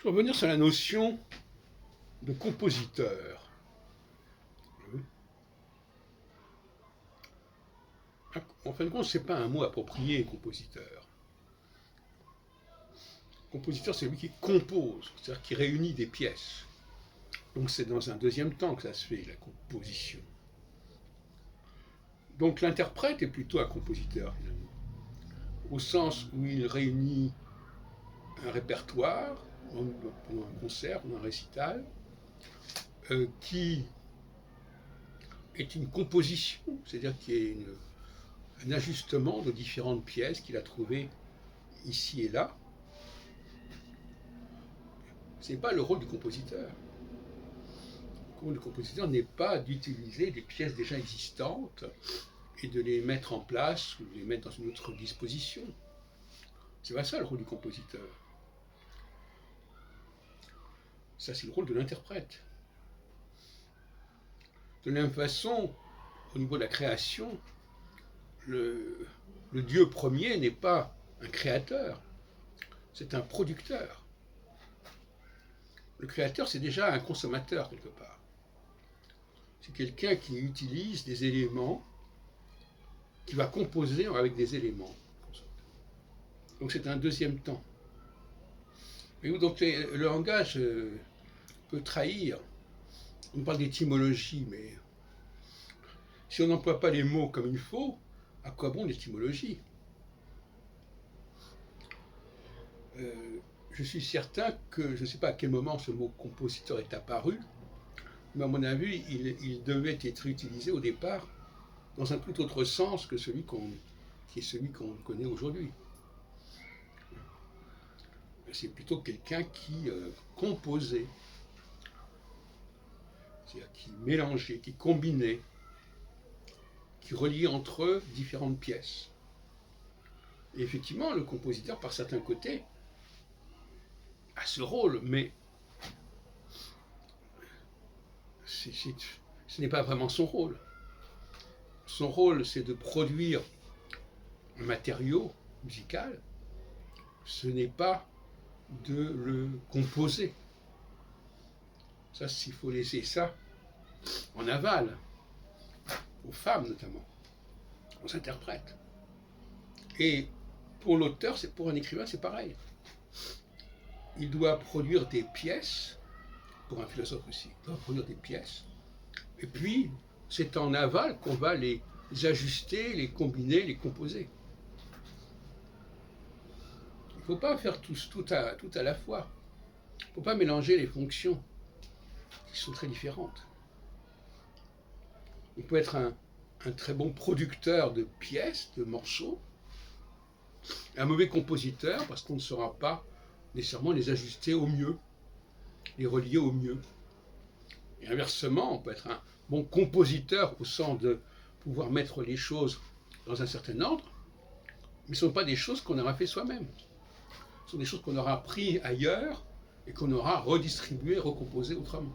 Je vais revenir sur la notion de compositeur. En fin de compte, ce n'est pas un mot approprié, compositeur. Compositeur, c'est lui qui compose, c'est-à-dire qui réunit des pièces. Donc c'est dans un deuxième temps que ça se fait, la composition. Donc l'interprète est plutôt un compositeur, finalement, au sens où il réunit un répertoire, pendant un concert, pendant un récital, qui est une composition, c'est-à-dire qui est un ajustement de différentes pièces qu'il a trouvées ici et là. Ce n'est pas le rôle du compositeur. Le rôle du compositeur n'est pas d'utiliser des pièces déjà existantes et de les mettre en place ou de les mettre dans une autre disposition. C'est pas ça le rôle du compositeur. Ça, c'est le rôle de l'interprète. De la même façon, au niveau de la création, le Dieu premier n'est pas un créateur, c'est un producteur. Le créateur, c'est déjà un consommateur quelque part. C'est quelqu'un qui utilise des éléments, qui va composer avec des éléments. Donc c'est un deuxième temps. Et où donc le langage peut trahir. On parle d'étymologie, mais si on n'emploie pas les mots comme il faut, à quoi bon l'étymologie? Je suis certain que, je ne sais pas à quel moment ce mot compositeur est apparu, mais à mon avis, il devait être utilisé au départ dans un tout autre sens que celui qu'on connaît aujourd'hui. C'est plutôt quelqu'un qui composait, c'est-à-dire qui mélangeait, qui combinait, qui reliait entre eux différentes pièces. Et effectivement, le compositeur, par certains côtés, a ce rôle, mais ce n'est pas vraiment son rôle. Son rôle, c'est de produire un matériau musical, ce n'est pas de le composer. Ça, il faut laisser ça en aval, aux femmes notamment, aux interprètes. Et pour l'auteur, pour un écrivain, c'est pareil. Il doit produire des pièces, pour un philosophe aussi, il doit produire des pièces, et puis c'est en aval qu'on va les ajuster, les combiner, les composer. Il ne faut pas faire tout à la fois. Il ne faut pas mélanger les fonctions, qui sont très différentes. On peut être un très bon producteur de pièces, de morceaux, un mauvais compositeur parce qu'on ne saura pas nécessairement les ajuster au mieux, les relier au mieux. Et inversement, on peut être un bon compositeur au sens de pouvoir mettre les choses dans un certain ordre, mais ce ne sont pas des choses qu'on aura fait soi-même. Ce sont des choses qu'on aura pris ailleurs et qu'on aura redistribuées, recomposées autrement.